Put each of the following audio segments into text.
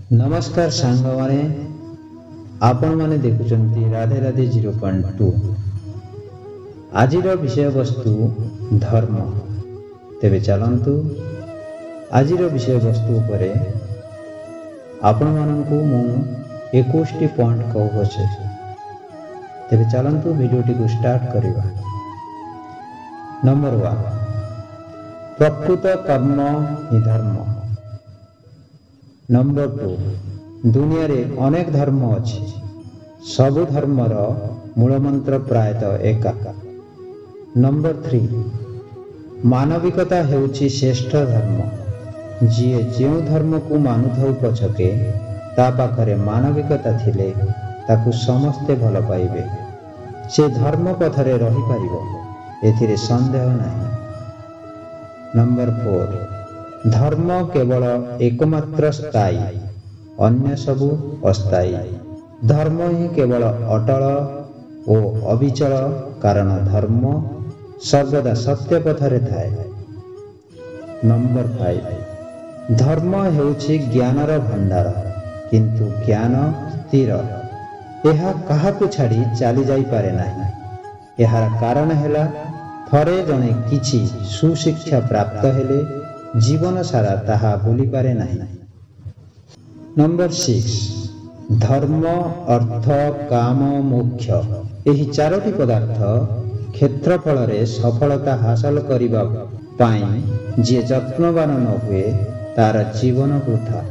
नमस्कार सांग माने आपण माने देखुचंती राधे राधे 0.2 आजिर विषय वस्तु धर्म। तेबे चलंतु आजिर विषय वस्तु उपरे आपण माननकु मु 21 पॉइंट कहूछे। तेबे चलंतु वीडियोटी को स्टार्ट करिवा। नंबर 1 प्रकृत कर्म ही धर्म। नंबर 2 दुनिया रे अनेक धर्म अछि, सबु धर्मर मूलमंत्र प्रायतः एका। नंबर 3 मानविकता हेउछि श्रेष्ठ धर्म। जिए जेउ धर्म को मानुथौ पछके ता पाखरे मानविकता थिले ताकु समस्ते भल पाइबे, से धर्म पथरे रही पारिबो, एथिरे संदेह नाही। नंबर 4 धर्म केवल एकमात्र स्थायी, अन्य सबु अस्थायी। धर्म ही केवल अटल और अविचल, कारण धर्म सर्वदा सत्य पथरे थाए। नंबर 5 धर्म हेउछि ज्ञानर भंडार, किंतु ज्ञान स्थिर, यह काहाकु छाड़ी चली जाई पारे नाही। यार कारण हेला थरे जने किछि सुशिक्षा प्राप्त हेले जीवन सारा ताहा भूली पारे नाही। नंबर 6 धर्म अर्थ काम मोक्ष, एही चारोटी पदार्थ क्षेत्रफल रे सफलता हासिल करिबा पाई जे यत्नवान न हुए तार जीवन वृथा,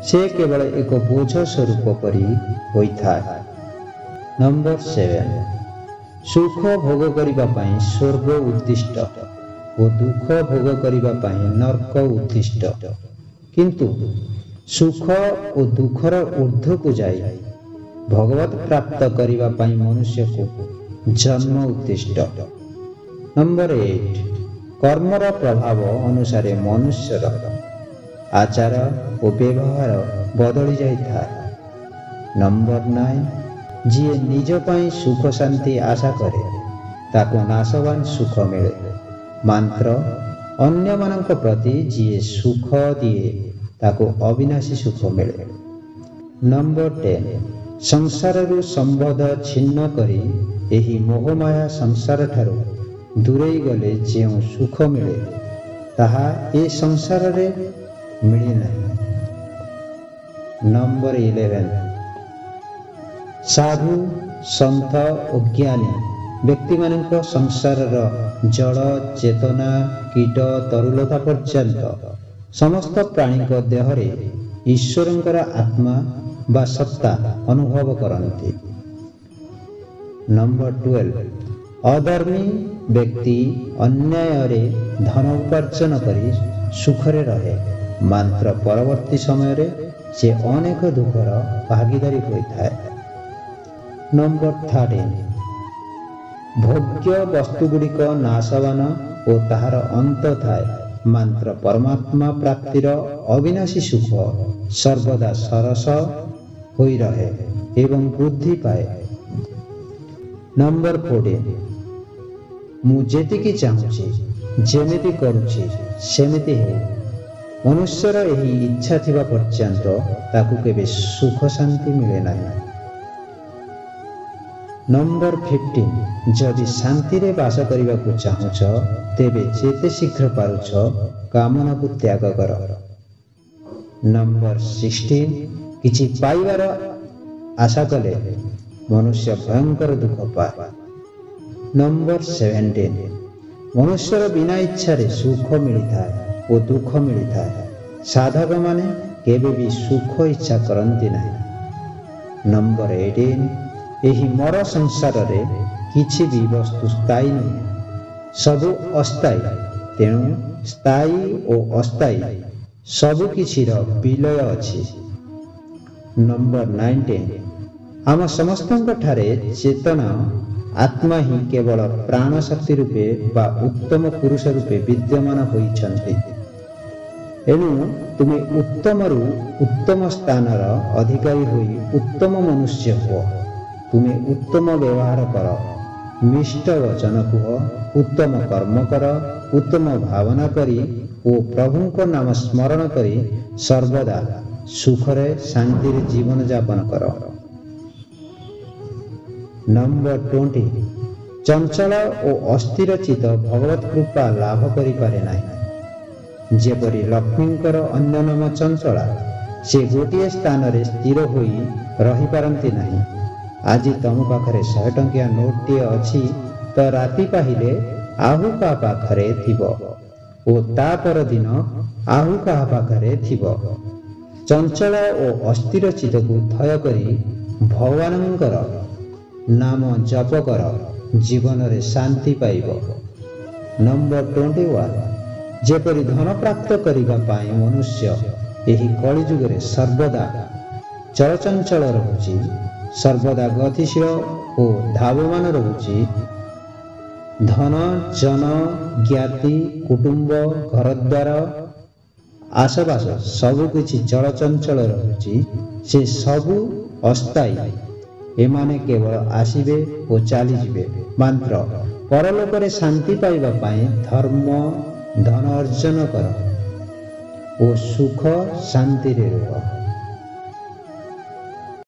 से केवल एक बोझ स्वरूप परी होइथाय। नंबर 7 सुख भोग करिबा पाई स्वर्ग उद्दिष्ट और दुख भोग करिबा पाई नरक उद्दिष्ट, किंतु सुख और दुखर ऊर्ध्व को जाई भगवत प्राप्त करिबा पाई मनुष्य को जन्म उद्दिष्ट। नंबर 8 कर्मर प्रभाव अनुसार मनुष्यर आचार और व्यवहार बदली जाई था। नंबर 9 जिए निज पाई सुख शांति आशा करे ताको नाशवान सुख मिले, मात्र अन्य मानक प्रति जिए सुख दिए ताको अविनाशी सुख मिले। नंबर 10 संसार रु संबंध छिन्न करी एही मोहमाया संसार ठारू दूरेई गले जेउ सुख मिले ताहा ए संसार रे मिले नहीं। नंबर 11 साधु संत और ज्ञानी व्यक्ति मानक संसार जड़ चेतना कीट तरुलता पर्यंत समस्त प्राणी को देहरे ईश्वरंकर आत्मा बा सत्ता अनुभव करती। नंबर 12 अधर्मी व्यक्ति अन्याय रे धन उपार्जन करी सुखरे रहे, मात्र परवर्ती समय रे से अनेक दुखर भागीदारी होता है। नंबर 13 भोग्य वस्तु गुड़िक नाशवान और ताहार अंत थाए, मात्र परमात्मा प्राप्तिर अविनाशी सुख सर्वदा सरस होई रहे एवं वृद्धि पाए। नंबर 14 मु जेतिकी चाहूची जेमिति करूची सेमिति हे, मनुष्यर एही इच्छा थिबा पर्यंत ताकु केबे सुख शांति मिले नाही। नंबर 15 जदि शांति रे वास करने को चाहूच तेबे जेते शीघ्र पारुछ कामना को त्याग कर। नंबर 16 किछि पाइबार आशा कले मनुष्य भयंकर दुख पाए। नंबर 17 मनुष्यर बिना इच्छा रे सुख मिलता है और दुख मिलता है, साधक माने केबे भी सुख इच्छा करती नहीं। नंबर 18 एही मर संसार रे किछि भी वस्तु स्थायी नहीं, सबु अस्थायी, तेणु स्थायी और अस्थायी सबु किछि रो विलय अछि। नंबर 19 आम समस्तंक ठारे चेतना आत्मा ही केवल प्राण शक्ति रूपे बा उत्तम पुरुष रूपे विद्यमान होइछन्ति। एणु तुमे उत्तम रु उत्तम स्थानर अधिकारी होई उत्तम मनुष्य हो। तुमे उत्तम व्यवहार कर, मिष्ट वचन कुह, उत्तम कर्म कर, उत्तम भावना करी ओ प्रभु को नाम स्मरण करी सर्वदा ସୁଖରେ ଶାନ୍ତିରେ ଜୀବନ ଯାପନ କର। ନମ୍ବର 20, ଚଞ୍ଚଳ ଓ ଅସ୍ଥିର ଚିତ୍ତ ଭଗବତ କୃପା ଲାଭ କରିପାରେ ନାହିଁ। ଯେପରି ଲକ୍ଷ୍ମୀଙ୍କର ଅନ୍ୟ ନାମ ଚଞ୍ଚଳା, ସେ ଗୋଟିଏ ସ୍ଥାନରେ ସ୍ଥିର ହୋଇ ରହିପାରନ୍ତି ନାହିଁ। ଆଜି ତମ ପାଖରେ 100 ଟଙ୍କିଆ ନୋଟଟିଏ ଅଛି ତ ରାତି ପାହିଲେ ଆଉ କାହା ପାଖରେ ଥିବ ଓ ତା ପରଦିନ ଆଉ କାହା ପାଖରେ ଥିବ। ଚଞ୍ଚଳ ଓ ଅସ୍ଥିର ଚିତ୍ତକୁ ଥୟ କରି ଭଗବାନଙ୍କର ନାମ ଜପ କର, ଜୀବନରେ ଶାନ୍ତି ପାଇବ। ନମ୍ବର 21, ଯେପରି ଧନ ପ୍ରାପ୍ତ କରିବା ପାଇଁ ମନୁଷ୍ୟ ଏହି କଳିଯୁଗରେ ସର୍ବଦା ଚଳଚଞ୍ଚଳ ରହୁଛି, ସର୍ବଦା ଗତିଶୀଳ ଓ ଧାବମାନ ରହୁଛି, ଧନ, ଜନ, ଜ୍ଞାତି, କୁଟୁମ୍ବ, ଘରଦ୍ୱାର, ଆଶପାଶ ସବୁକିଛି ଚଳଚଞ୍ଚଳ ରହୁଛି, ସେ ସବୁ ଅସ୍ଥାୟୀ। ଏମାନେ କେବଳ ଆସିବେ ଓ ଚାଲିଯିବେ। ମାତ୍ର ପରଲୋକରେ ଶାନ୍ତି ପାଇବା ପାଇଁ ଧର୍ମ, ଧନ ଅର୍ଜନ କର ଓ ସୁଖ ଶାନ୍ତିରେ ରୁହ।